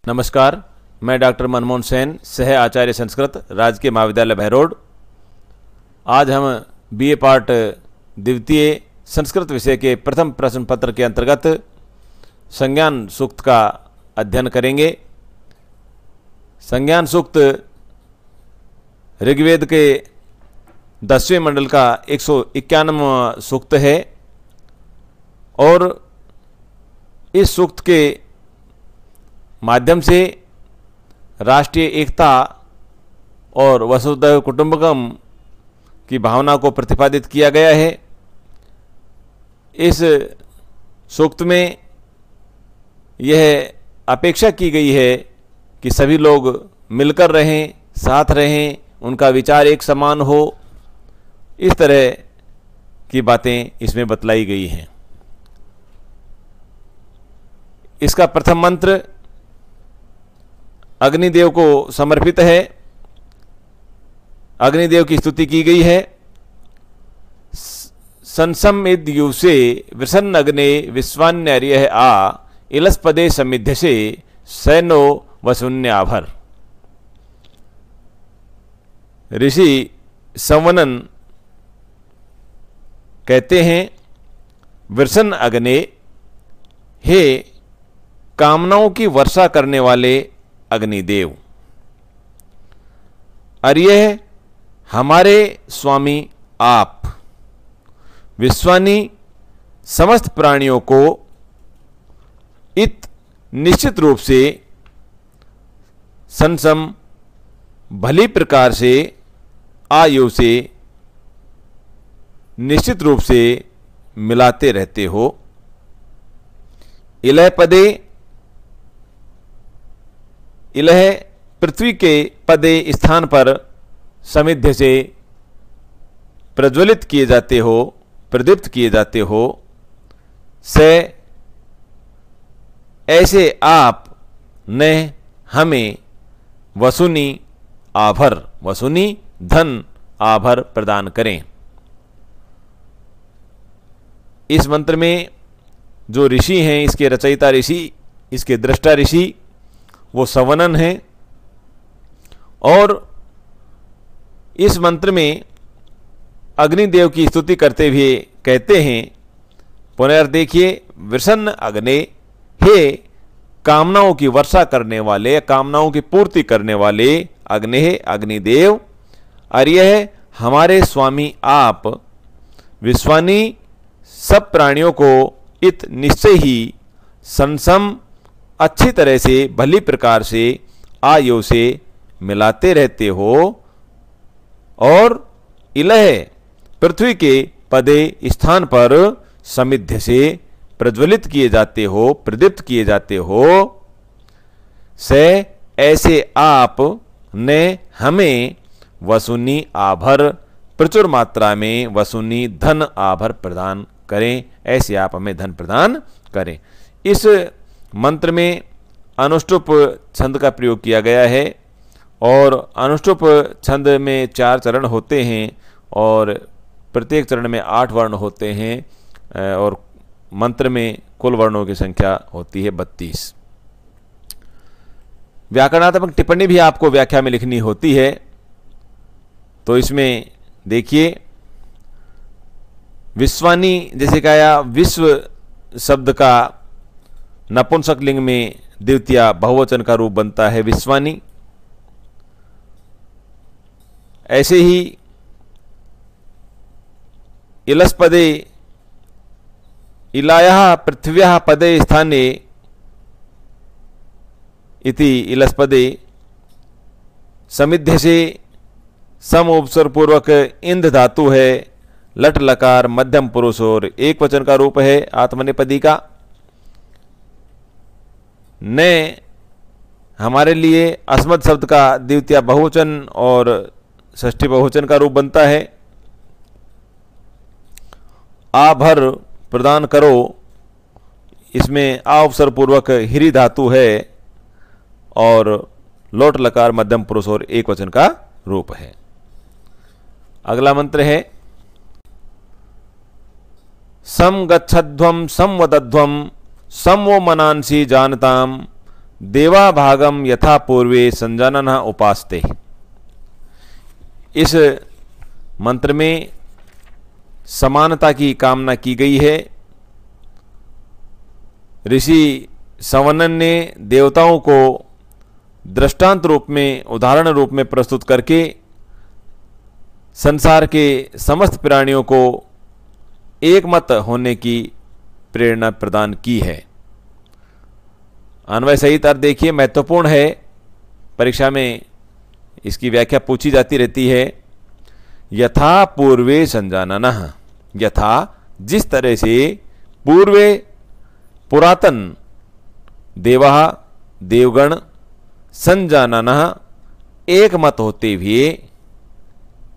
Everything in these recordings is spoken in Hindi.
नमस्कार, मैं डॉक्टर मनमोहन सेन, सह आचार्य संस्कृत, राजकीय महाविद्यालय बहरोड। आज हम बीए पार्ट द्वितीय संस्कृत विषय के प्रथम प्रश्न पत्र के अंतर्गत संज्ञान सूक्त का अध्ययन करेंगे। संज्ञान सूक्त ऋग्वेद के 10वें मंडल का 151वां सूक्त है और इस सूक्त के माध्यम से राष्ट्रीय एकता और वसुधैव कुटुंबकम की भावना को प्रतिपादित किया गया है। इस सूक्त में यह अपेक्षा की गई है कि सभी लोग मिलकर रहें, साथ रहें, उनका विचार एक समान हो। इस तरह की बातें इसमें बतलाई गई हैं। इसका प्रथम मंत्र अग्निदेव को समर्पित है। अग्निदेव की स्तुति की गई है। संसमिद युसे वृषन्न अग्ने विश्वान्यर्यः आ इलस्पदे समिध्यसे सैनो वसुन्याभर। ऋषि संवनन कहते हैं, वृषन्न अग्ने, हे कामनाओं की वर्षा करने वाले अग्निदेव, अर्य हमारे स्वामी आप, विश्वानी समस्त प्राणियों को इत निश्चित रूप से संसम भली प्रकार से आयु से निश्चित रूप से मिलाते रहते हो। इलह पदे, इलह पृथ्वी के पदे स्थान पर समिध्य से प्रज्वलित किए जाते हो, प्रदीप्त किए जाते हो। से ऐसे आप ने हमें वसुनी आभर, वसुनी धन आभर प्रदान करें। इस मंत्र में जो ऋषि हैं, इसके रचयिता ऋषि, इसके दृष्टा ऋषि वो संवनन है। और इस मंत्र में अग्निदेव की स्तुति करते हुए कहते हैं, पुनर्देखिए, वृषन्न अग्ने, हे कामनाओं की वर्षा करने वाले, कामनाओं की पूर्ति करने वाले अग्नि, अग्निदेव, अर्य हमारे स्वामी आप, विश्वानी सब प्राणियों को इत निश्चय ही संसम अच्छी तरह से भली प्रकार से आयु से मिलाते रहते हो और इलह पृथ्वी के पदे स्थान पर समिध्य से प्रज्वलित किए जाते हो, प्रदीप्त किए जाते हो। से ऐसे आप ने हमें वसुनी आभर, प्रचुर मात्रा में वसुनी धन आभर प्रदान करें। ऐसे आप हमें धन प्रदान करें। इस मंत्र में अनुष्टुप छंद का प्रयोग किया गया है और अनुष्टुप छंद में 4 चरण होते हैं और प्रत्येक चरण में 8 वर्ण होते हैं और मंत्र में कुल वर्णों की संख्या होती है 32। व्याकरणात्मक टिप्पणी भी आपको व्याख्या में लिखनी होती है। तो इसमें देखिए, विश्वानी जैसे कहा, विश्व शब्द का नपुंसक लिंग में द्वितीय बहुवचन का रूप बनता है विश्वानी। ऐसे ही इलस्पदे, इलायाः पृथ्व्याः पदे स्थाने इति इलस्पदे समिध्य से सम उपसर्ग पूर्वक इंद धातु है, लट लकार मध्यम पुरुष और एक वचन का रूप है आत्मनेपदी का। ने हमारे लिए अस्मत् शब्द का द्वितीय बहुवचन और षष्ठी बहुवचन का रूप बनता है। आभर प्रदान करो, इसमें आ उपसर्ग पूर्वक हिरी धातु है और लोट लकार मध्यम पुरुष और एक वचन का रूप है। अगला मंत्र है, सम गच्छध्वम संवदध्वम समवो मनांसी जानताम देवा भागम यथा पूर्वे संजानन उपास्ते। इस मंत्र में समानता की कामना की गई है। ऋषि सवनन ने देवताओं को दृष्टांत रूप में, उदाहरण रूप में प्रस्तुत करके संसार के समस्त प्राणियों को एकमत होने की प्रेरणा प्रदान की है। अन्वय सहित अर्थ देखिए, महत्वपूर्ण है, परीक्षा में इसकी व्याख्या पूछी जाती रहती है। यथा पूर्वे संजाननः, यथा जिस तरह से, पूर्वे पुरातन, देवा देवगण, संजाननः एक मत होते हुए,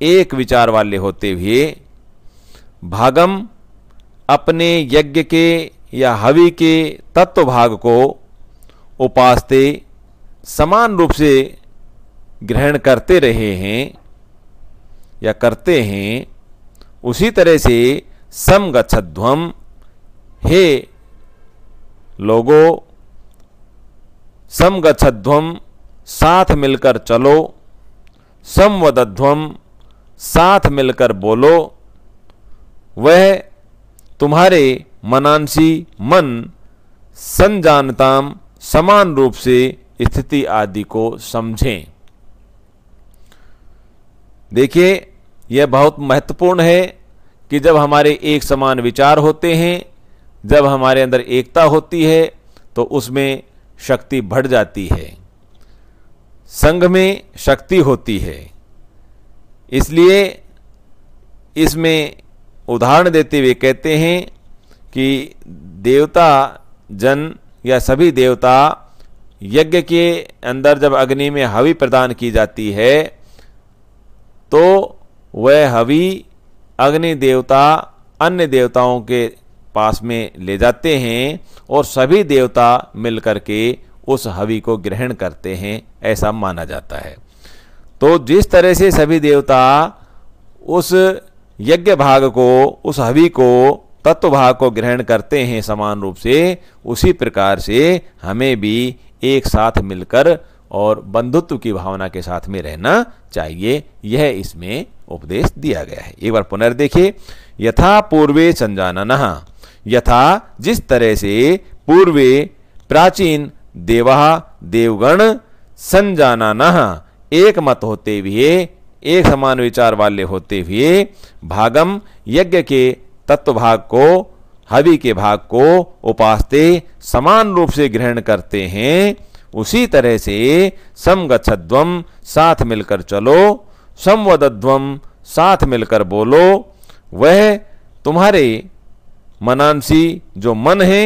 एक विचार वाले होते हुए, भागम अपने यज्ञ के या हवि के तत्व भाग को उपासते समान रूप से ग्रहण करते रहे हैं या करते हैं, उसी तरह से समगच्छध्वम, हे लोगों, समगच्छध्वम साथ मिलकर चलो, समवदध्वम साथ मिलकर बोलो, वह तुम्हारे मनांसी मन संजानताम समान रूप से स्थिति आदि को समझें। देखिए, यह बहुत महत्वपूर्ण है कि जब हमारे एक समान विचार होते हैं, जब हमारे अंदर एकता होती है, तो उसमें शक्ति बढ़ जाती है, संघ में शक्ति होती है। इसलिए इसमें उदाहरण देते हुए कहते हैं कि देवता जन या सभी देवता यज्ञ के अंदर जब अग्नि में हवि प्रदान की जाती है, तो वह हवि अग्नि देवता अन्य देवताओं के पास में ले जाते हैं और सभी देवता मिलकर के उस हवि को ग्रहण करते हैं, ऐसा माना जाता है। तो जिस तरह से सभी देवता उस यज्ञ भाग को, उस हवि को, तत्व भाग को ग्रहण करते हैं समान रूप से, उसी प्रकार से हमें भी एक साथ मिलकर और बंधुत्व की भावना के साथ में रहना चाहिए। यह इसमें उपदेश दिया गया है। एक बार पुनर्देखिए, यथा पूर्वे संजाननः, यथा जिस तरह से पूर्वे प्राचीन देवा देवगण संजाननः एक मत होते हुए, एक समान विचार वाले होते हुए, भागम यज्ञ के तत्व भाग को, हवि के भाग को उपासते समान रूप से ग्रहण करते हैं, उसी तरह से समगच्छध्वम साथ मिलकर चलो, समवदध्वम साथ मिलकर बोलो, वह तुम्हारे मनांसी जो मन है,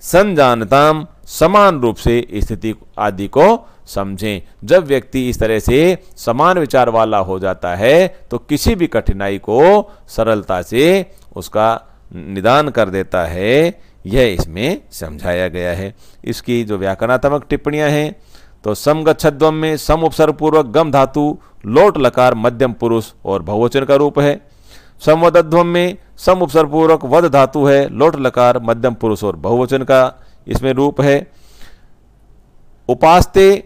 संजानताम समान रूप से स्थिति आदि को समझें। जब व्यक्ति इस तरह से समान विचार वाला हो जाता है, तो किसी भी कठिनाई को सरलता से उसका निदान कर देता है। यह इसमें समझाया गया है। इसकी जो व्याकरणात्मक टिप्पणियां हैं, तो समगच्छध्वम में सम उपसर्ग पूर्वक गम धातु लोट लकार मध्यम पुरुष और बहुवचन का रूप है। समवदध्वम में सम उपसर्ग पूर्वक वद धातु है, लोट लकार मध्यम पुरुष और बहुवचन का इसमें रूप है। उपास्ते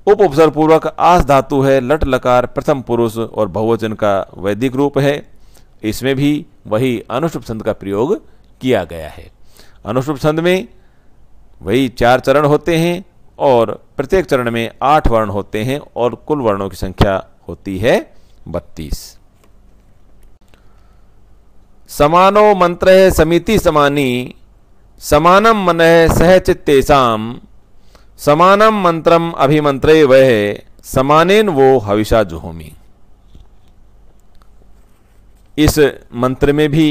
उप उपसर्ग पूर्वक आस धातु है, लट लकार प्रथम पुरुष और बहुवचन का वैदिक रूप है। इसमें भी वही अनुष्टुप छंद का प्रयोग किया गया है। अनुष्टुप छंद में वही 4 चरण होते हैं और प्रत्येक चरण में 8 वर्ण होते हैं और कुल वर्णों की संख्या होती है 32। समानो मंत्र समिति समानी, समानम मनः सह चित्तेषाम, समानम मंत्रम अभिमंत्रे वह, समानेन वो हविषा जुहोमि। इस मंत्र में भी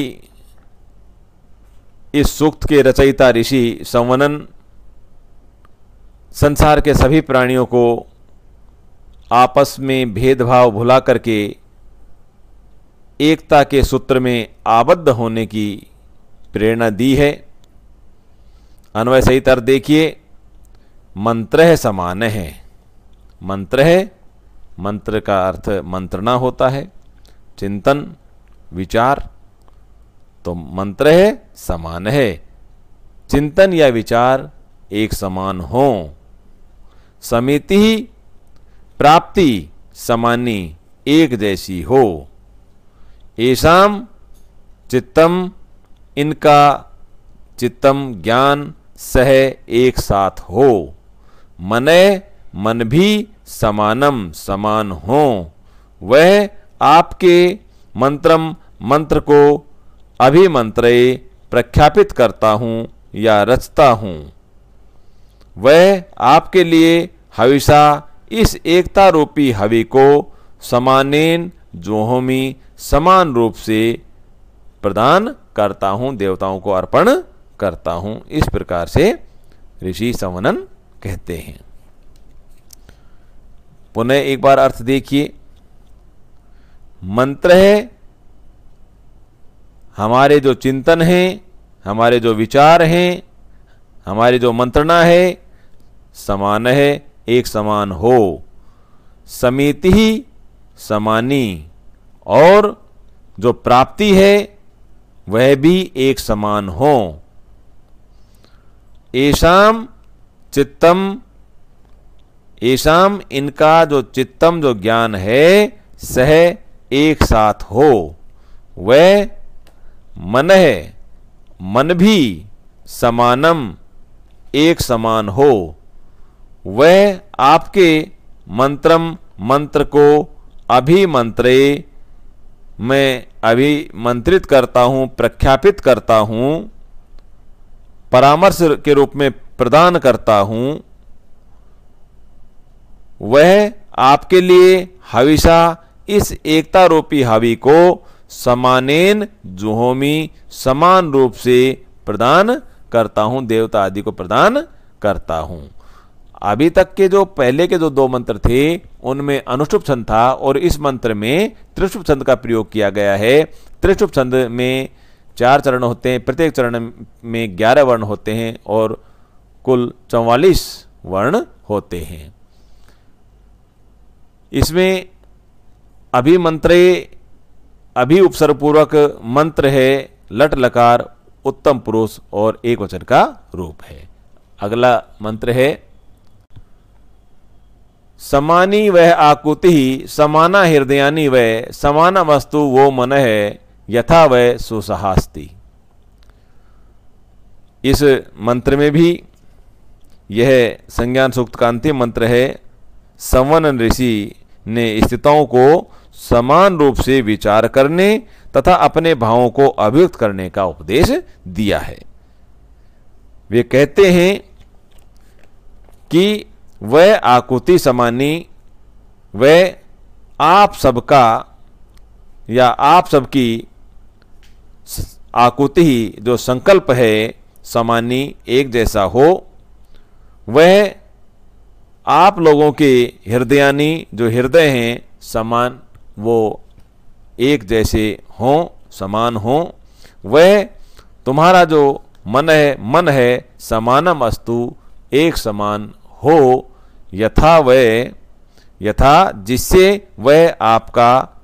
इस सूक्त के रचयिता ऋषि संवनन संसार के सभी प्राणियों को आपस में भेदभाव भुला करके एकता के सूत्र में आबद्ध होने की प्रेरणा दी है। अन्वय सहित अर्थ देखिए, मंत्र है समान है। मंत्र है, मंत्र का अर्थ मंत्रणा होता है, चिंतन, विचार। तो मंत्र है समान है, चिंतन या विचार एक समान हो, समिति प्राप्ति समानी एक जैसी हो। येषाम चित्तम इनका चित्तम ज्ञान सह एक साथ हो। मनय मन भी समानम समान हो। वह आपके मंत्रम मंत्र को अभिमंत्रे प्रख्यापित करता हूँ या रचता हूँ। वह आपके लिए हविषा इस एकता रूपी हवि को समानेन जोहोमी समान रूप से प्रदान करता हूँ, देवताओं को अर्पण करता हूँ। इस प्रकार से ऋषि संवनन कहते हैं। पुनः एक बार अर्थ देखिए। मंत्र है हमारे जो चिंतन हैं, हमारे जो विचार हैं, हमारी जो मंत्रणा है, समान है, एक समान हो। समिति ही समानी, और जो प्राप्ति है वह भी एक समान हो। येषाम चित्तम, येषाम इनका जो चित्तम जो ज्ञान है सह एक साथ हो। वह मन है मन भी समानम एक समान हो। वह आपके मंत्रम मंत्र को अभिमंत्रे मैं अभिमंत्रित करता हूँ, प्रख्यापित करता हूँ, परामर्श के रूप में प्रदान करता हूँ। वह आपके लिए हविषा इस एकता रूपी हवि को समानेन जुहोमी समान रूप से प्रदान करता हूँ, देवता आदि को प्रदान करता हूँ। अभी तक के जो पहले के जो दो मंत्र थे उनमें अनुष्टुप छंद था, और इस मंत्र में त्रिष्टुप छंद का प्रयोग किया गया है। त्रिष्टुप छंद में 4 चरण होते हैं, प्रत्येक चरण में 11 वर्ण होते हैं और कुल 44 वर्ण होते हैं। इसमें अभिमंत्रे अभि उपसर्ग पूर्वक मंत्र है, लट लकार उत्तम पुरुष और एक वचन का रूप है। अगला मंत्र है समानी वह आकुति समाना हृदयानी वह समाना वस्तु वो मन है यथा वह सुसहास्ति। इस मंत्र में भी यह संज्ञान सूक्त का अंतिम मंत्र है। संवनन ऋषि ने स्थितों को समान रूप से विचार करने तथा अपने भावों को अभिव्यक्त करने का उपदेश दिया है। वे कहते हैं कि वह आकुति समानी, वह आप सबका या आप सबकी आकुति जो संकल्प है समानी एक जैसा हो। वह आप लोगों के हृदयानी जो हृदय हैं समान वो एक जैसे हों, समान हों। वह तुम्हारा जो मन है समानम अस्तु एक समान हो। यथा जिससे वह आपका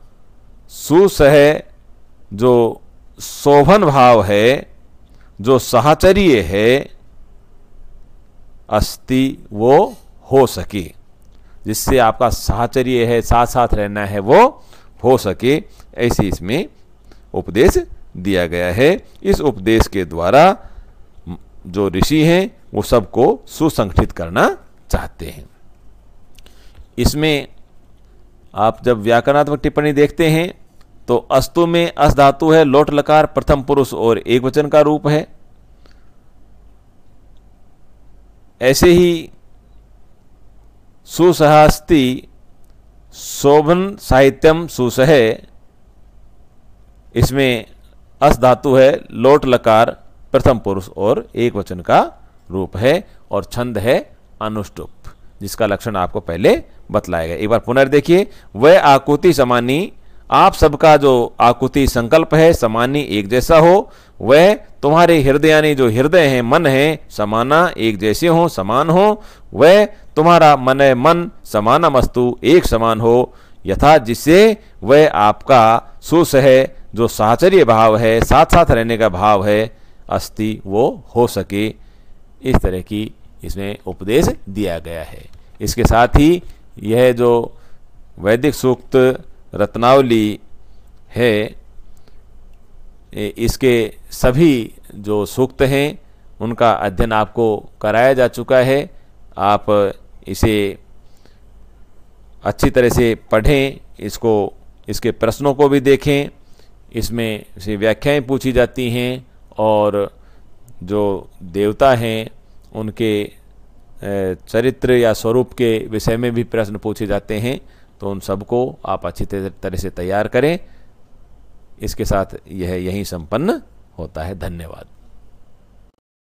सुसह जो शोभन भाव है, जो साहचर्य है, अस्ति वो हो सके, जिससे आपका साहचर्य है, साथ साथ रहना है, वो हो सके, ऐसे इसमें उपदेश दिया गया है। इस उपदेश के द्वारा जो ऋषि हैं वो सबको सुसंगठित करना चाहते हैं। इसमें आप जब व्याकरणात्मक टिप्पणी देखते हैं तो अस्तु में अस धातु है, लोट लकार प्रथम पुरुष और एक वचन का रूप है। ऐसे ही सुसहास्ति शोभन साहित्यम सुसह, इसमें अस धातु है, लोट लकार प्रथम पुरुष और एक वचन का रूप है, और छंद है अनुष्टुप, जिसका लक्षण आपको पहले बतलाएगा। एक बार पुनर् देखिए। वह आकुति समानी, आप सबका जो आकुति संकल्प है समानी एक जैसा हो। वह तुम्हारे हृदयानी जो हृदय हैं, मन है, समाना एक जैसे हो, समान हो। वह तुम्हारा मन है, मन समाना वस्तु एक समान हो। यथा जिससे वह आपका सुसह जो साहचर्य भाव है, साथ साथ रहने का भाव है, अस्ति वो हो सके। इस तरह की इसमें उपदेश दिया गया है। इसके साथ ही यह जो वैदिक सूक्त रत्नावली है, इसके सभी जो सूक्त हैं उनका अध्ययन आपको कराया जा चुका है। आप इसे अच्छी तरह से पढ़ें, इसके प्रश्नों को भी देखें। इसमें से व्याख्याएं पूछी जाती हैं और जो देवता हैं उनके चरित्र या स्वरूप के विषय में भी प्रश्न पूछे जाते हैं। तो उन सबको आप अच्छी तरह से तैयार करें। इसके साथ यह यहीं संपन्न होता है। धन्यवाद।